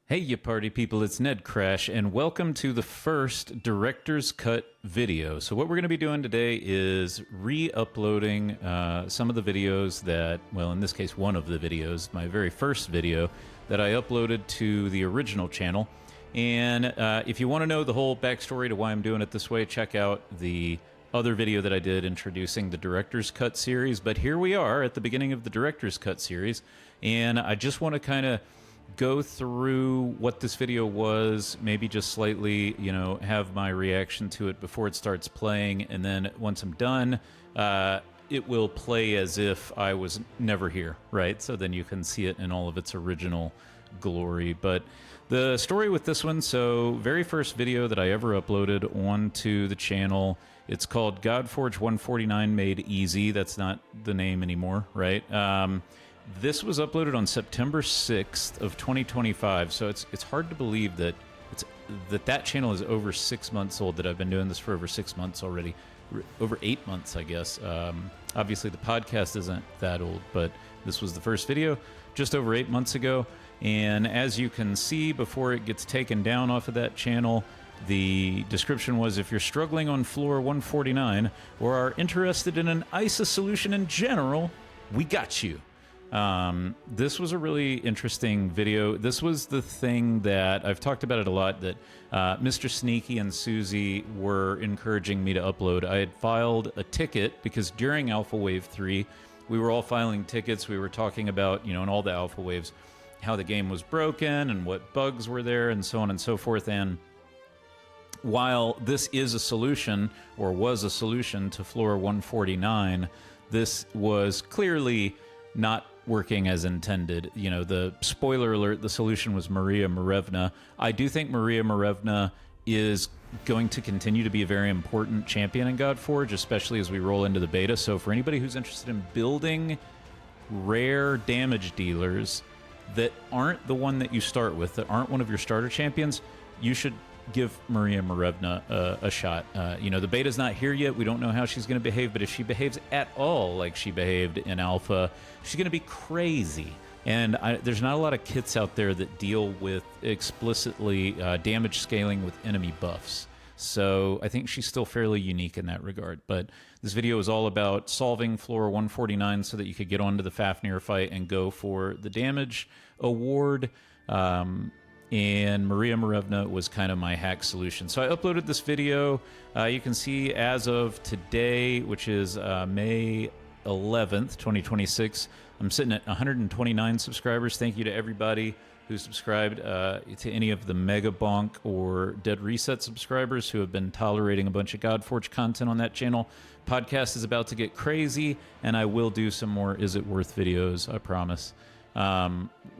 Hey, you party people, it's NedCrash, and welcome to the first Director's Cut video. So what we're going to be doing today is re-uploading some of the videos that, well, in this case, one of the videos, my very first video, that I uploaded to the original channel. And if you want to know the whole backstory to why I'm doing it this way, check out the other video that I did introducing the Director's Cut series. But here we are at the beginning of the Director's Cut series, and I just want to kind of go through what this video was, maybe just slightly, have my reaction to it before it starts playing, and then once I'm done, it will play as if I was never here, right? So then you can see it in all of its original glory. But the story with this one, so very first video that I ever uploaded onto the channel, it's called Godforge 149 Made Easy. That's not the name anymore, right? This was uploaded on September 6th of 2025, so it's hard to believe that that channel is over 6 months old, that I've been doing this for over 6 months already. Over 8 months, I guess. Obviously, the podcast isn't that old, but this was the first video just over 8 months ago. And as you can see, before it gets taken down off of that channel, the description was, if you're struggling on floor 149 or are interested in an ISA solution in general, we got you. This was a really interesting video. This was the thing that I've talked about it a lot, that Mr. Sneaky and Susie were encouraging me to upload. I had filed a ticket because during Alpha Wave 3, we were all filing tickets. We were talking about, in all the Alpha Waves, how the game was broken and what bugs were there and so on and so forth. And while this is a solution, or was a solution to floor 149, this was clearly not working as intended. The spoiler alert, the solution was Maria Marevna. I do think Maria Marevna is going to continue to be a very important champion in Godforge, especially as we roll into the beta. So for anybody who's interested in building rare damage dealers that aren't the one that you start with, that aren't one of your starter champions, you should give Maria Marevna a shot. The beta's not here yet. We don't know how she's going to behave, but if she behaves at all like she behaved in Alpha, she's going to be crazy. And there's not a lot of kits out there that deal with explicitly damage scaling with enemy buffs. So I think she's still fairly unique in that regard. But this video is all about solving floor 149 so that you could get onto the Fafnir fight and go for the damage award. And Maria Marevna was kind of my hack solution. So I uploaded this video. You can see as of today, which is May 11th, 2026, I'm sitting at 129 subscribers. Thank you to everybody who subscribed, to any of the Mega Bonk or Dead Reset subscribers who have been tolerating a bunch of Godforge content on that channel. Podcast is about to get crazy, and I will do some more Is It Worth videos, I promise.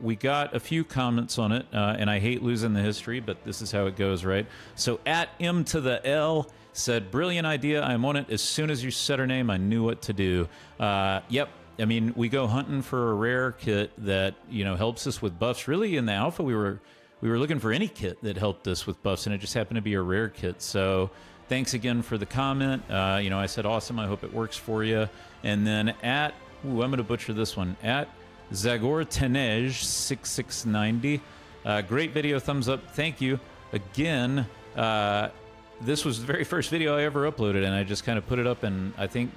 We got a few comments on it, and I hate losing the history, but this is how it goes, right? So at M to the L said, brilliant idea. I'm on it. As soon as you said her name, I knew what to do. Yep. I mean, we go hunting for a rare kit that, helps us with buffs. Really, in the alpha, we were looking for any kit that helped us with buffs, and it just happened to be a rare kit. So thanks again for the comment. I said, awesome. I hope it works for you. And then I'm going to butcher this one, at Zagor Tenej 6690. Great video, thumbs up. Thank you. Again, this was the very first video I ever uploaded, and I just kind of put it up, and I think,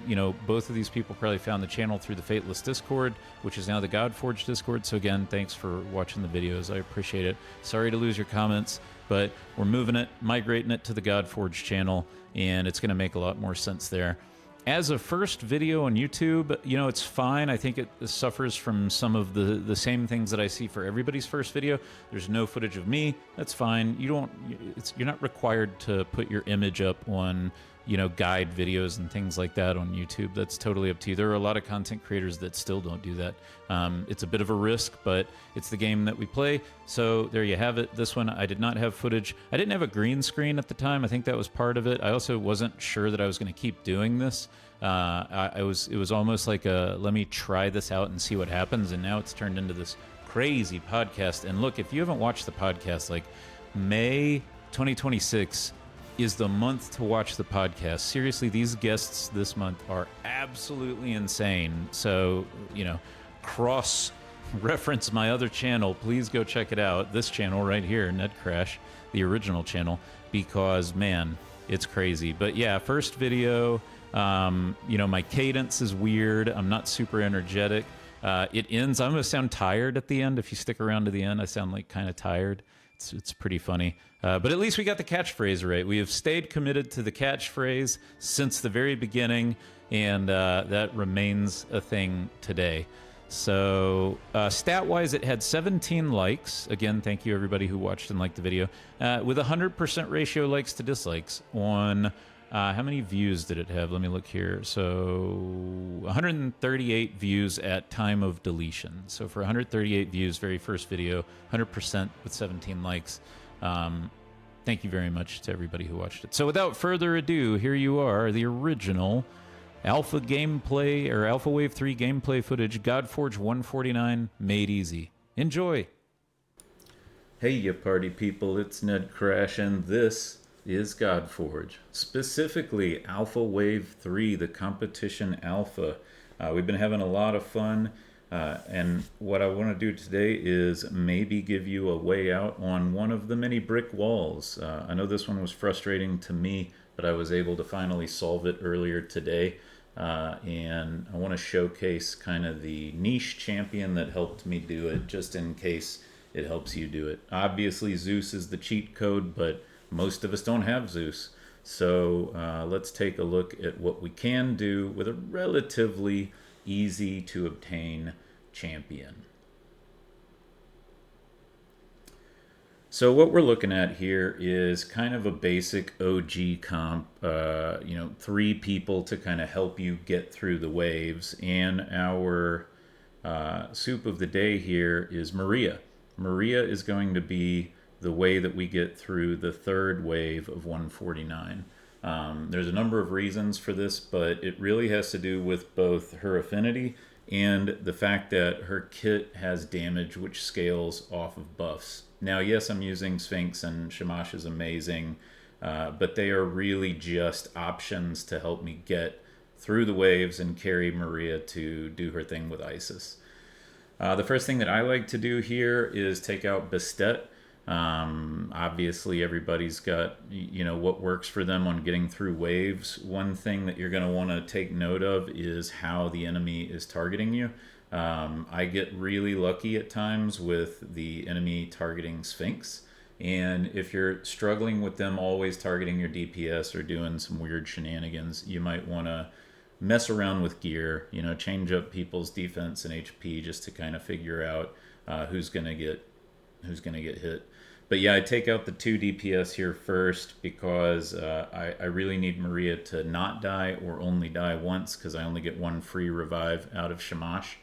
both of these people probably found the channel through the Fateless Discord, which is now the Godforge Discord. So again, thanks for watching the videos. I appreciate it. Sorry to lose your comments, but we're moving it, migrating it to the Godforge channel, and it's going to make a lot more sense there. As a first video on YouTube, it's fine. I think it suffers from some of the same things that I see for everybody's first video. There's no footage of me. That's fine. You're not required to put your image up on, guide videos and things like that on YouTube. That's totally up to you. There are a lot of content creators that still don't do that. It's a bit of a risk, but it's the game that we play. So there you have it. This one, I did not have footage. I didn't have a green screen at the time. I think that was part of it. I also wasn't sure that I was going to keep doing this. It was almost like let me try this out and see what happens. And now it's turned into this crazy podcast. And look, if you haven't watched the podcast, like May 2026 is the month to watch the podcast. Seriously, these guests this month are absolutely insane. So, cross reference my other channel, please go check it out. This channel right here, NedCrash, the original channel, because man, it's crazy. But yeah, first video, you know, my cadence is weird. I'm not super energetic. It ends, I'm gonna sound tired at the end. If you stick around to the end, I sound like kind of tired. It's pretty funny. But at least we got the catchphrase right. We have stayed committed to the catchphrase since the very beginning, and that remains a thing today. So stat-wise, it had 17 likes. Again, thank you everybody who watched and liked the video. With 100% ratio likes to dislikes on, how many views did it have? Let me look here. So 138 views at time of deletion. So for 138 views, very first video, 100% with 17 likes. Thank you very much to everybody who watched it. So without further ado, here you are, the original Alpha gameplay, or Alpha Wave 3 gameplay footage, Godforge 149, made easy. Enjoy! Hey you party people, it's NedCrash, and this is Godforge. Specifically, Alpha Wave 3, the competition alpha. We've been having a lot of fun, and what I want to do today is maybe give you a way out on one of the many brick walls. I know this one was frustrating to me, but I was able to finally solve it earlier today. And I want to showcase kind of the niche champion that helped me do it, just in case it helps you do it. Obviously, Zeus is the cheat code, but most of us don't have Zeus. So let's take a look at what we can do with a relatively easy to obtain champion. So what we're looking at here is kind of a basic OG comp, you know, 3 people to kind of help you get through the waves. And our soup of the day here is Maria. Maria is going to be the way that we get through the 3rd wave of 149. There's a number of reasons for this, but it really has to do with both her affinity and the fact that her kit has damage which scales off of buffs. Now, yes, I'm using Sphinx and Shamash is amazing, but they are really just options to help me get through the waves and carry Maria to do her thing with Isis. The first thing that I like to do here is take out Bastet. Obviously, everybody's got, you know, what works for them on getting through waves. One thing that you're going to want to take note of is how the enemy is targeting you. I get really lucky at times with the enemy targeting Sphinx, and if you're struggling with them always targeting your DPS or doing some weird shenanigans, you might want to mess around with gear, you know, change up people's defense and HP just to kind of figure out who's gonna get hit. But yeah, I take out the 2 DPS here first because I really need Maria to not die or only die once, because I only get 1 free revive out of Shamash.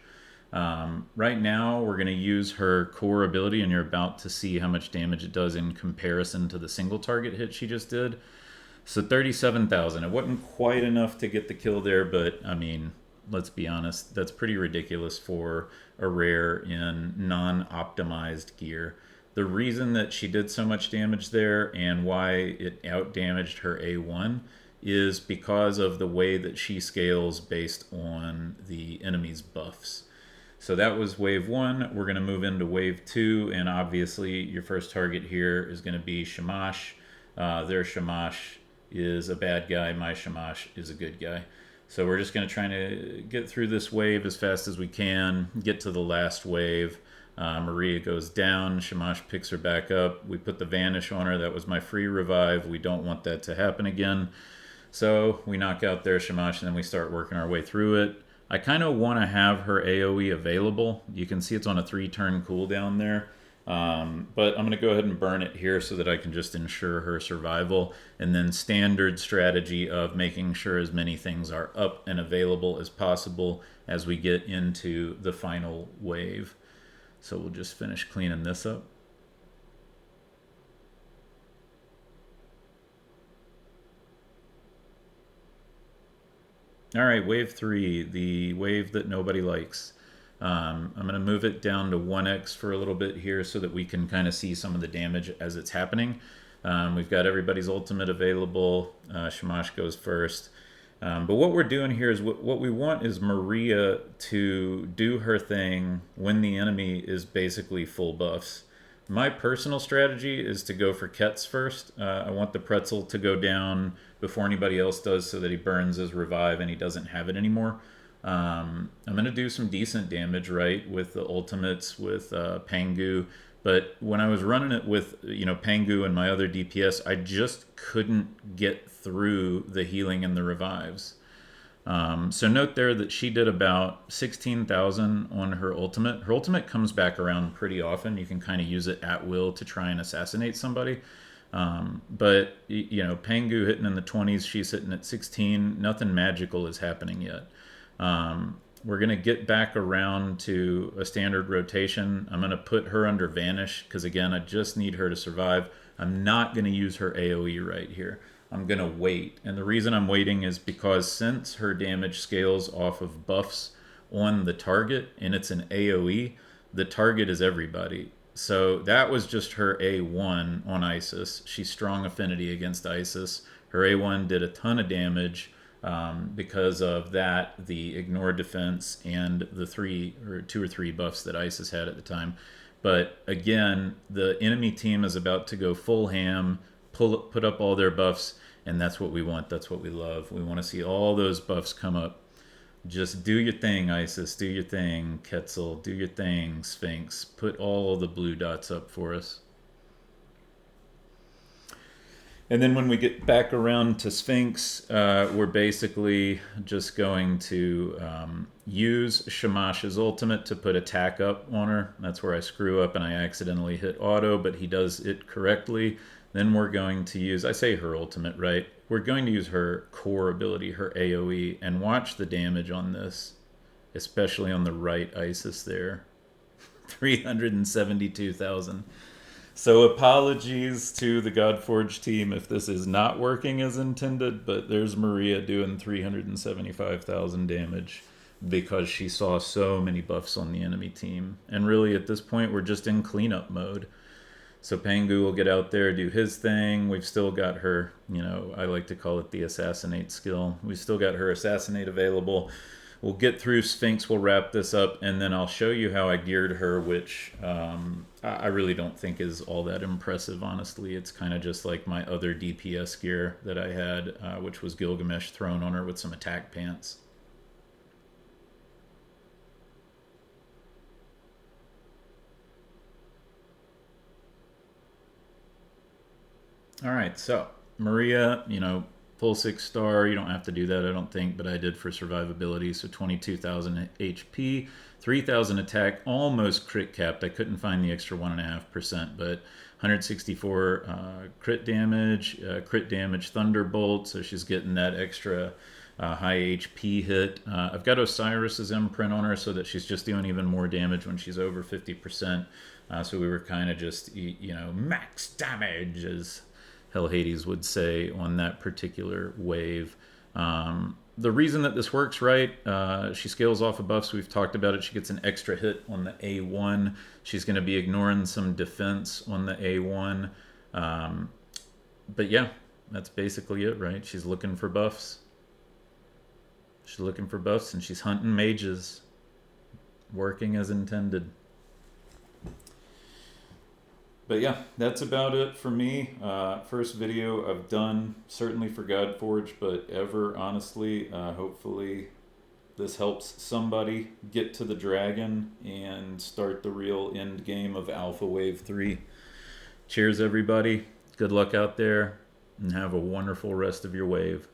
Right now we're going to use her core ability, and you're about to see how much damage it does in comparison to the single target hit she just did. So 37,000. It wasn't quite enough to get the kill there, but I mean, let's be honest, that's pretty ridiculous for a rare in non-optimized gear. The reason that she did so much damage there and why it out-damaged her A1 is because of the way that she scales based on the enemy's buffs. So that was wave 1. We're going to move into wave 2, and obviously your first target here is going to be Shamash. Their Shamash is a bad guy, my Shamash is a good guy. So we're just going to try to get through this wave as fast as we can, get to the last wave. Maria goes down, Shamash picks her back up. We put the Vanish on her. That was my free revive. We don't want that to happen again. So we knock out their Shamash, and then we start working our way through it. I kind of want to have her AoE available. You can see it's on a 3-turn cooldown there. But I'm going to go ahead and burn it here so that I can just ensure her survival. And then standard strategy of making sure as many things are up and available as possible as we get into the final wave. So we'll just finish cleaning this up. All right, wave 3, the wave that nobody likes. I'm going to move it down to 1x for a little bit here so that we can kind of see some of the damage as it's happening. We've got everybody's ultimate available. Shamash goes first. But what we're doing here is what we want is Maria to do her thing when the enemy is basically full buffs. My personal strategy is to go for Ketz first. I want the pretzel to go down before anybody else does so that he burns his revive and he doesn't have it anymore. I'm going to do some decent damage, right, with the ultimates, with Pangu. But when I was running it with, Pangu and my other DPS, I just couldn't get through the healing and the revives. So note there that she did about 16,000 on her ultimate. Her ultimate comes back around pretty often. You can kind of use it at will to try and assassinate somebody. But, Pangu hitting in the 20s, she's hitting at 16. Nothing magical is happening yet. We're going to get back around to a standard rotation. I'm going to put her under Vanish because, again, I just need her to survive. I'm not going to use her AoE right here. I'm going to wait. And the reason I'm waiting is because since her damage scales off of buffs on the target and it's an AoE, the target is everybody. So that was just her A1 on Isis. She's strong affinity against Isis. Her A1 did a ton of damage. Because of that, the ignore defense and the 2 or 3 buffs that Isis had at the time. But again, the enemy team is about to go full ham, put up all their buffs, and that's what we want. That's what we love. We want to see all those buffs come up. Just do your thing, Isis. Do your thing, Quetzal. Do your thing, Sphinx. Put all the blue dots up for us. And then when we get back around to Sphinx, we're basically just going to use Shamash's ultimate to put attack up on her. That's where I screw up and I accidentally hit auto, but he does it correctly. Then we're going to use, I say her ultimate, right? We're going to use her core ability, her AoE, and watch the damage on this, especially on the right Isis there. 372,000. So apologies to the Godforge team if this is not working as intended, but there's Maria doing 375,000 damage because she saw so many buffs on the enemy team. And really at this point we're just in cleanup mode. So Pangu will get out there, do his thing. We've still got her, I like to call it the assassinate skill. We've still got her assassinate available. We'll get through Sphinx, we'll wrap this up, and then I'll show you how I geared her, which I really don't think is all that impressive, honestly. It's kind of just like my other DPS gear that I had, which was Gilgamesh thrown on her with some attack pants. All right, so Maria, full 6-star. You don't have to do that, I don't think, but I did for survivability. So 22,000 HP, 3,000 attack, almost crit capped. I couldn't find the extra 1.5%, but 164 crit damage Thunderbolt. So she's getting that extra high HP hit. I've got Osiris's imprint on her so that she's just doing even more damage when she's over 50%. So we were kind of just, max damage, as Hell Hades would say, on that particular wave. The reason that this works right, she scales off of buffs. We've talked about it. She gets an extra hit on the A1. She's going to be ignoring some defense on the A1. But yeah, that's basically it, right? She's looking for buffs. She's looking for buffs, and she's hunting mages. Working as intended. But yeah, that's about it for me. First video I've done, certainly for Godforge, but ever, honestly. Hopefully this helps somebody get to the dragon and start the real end game of Alpha Wave 3. Cheers, everybody. Good luck out there, and have a wonderful rest of your wave.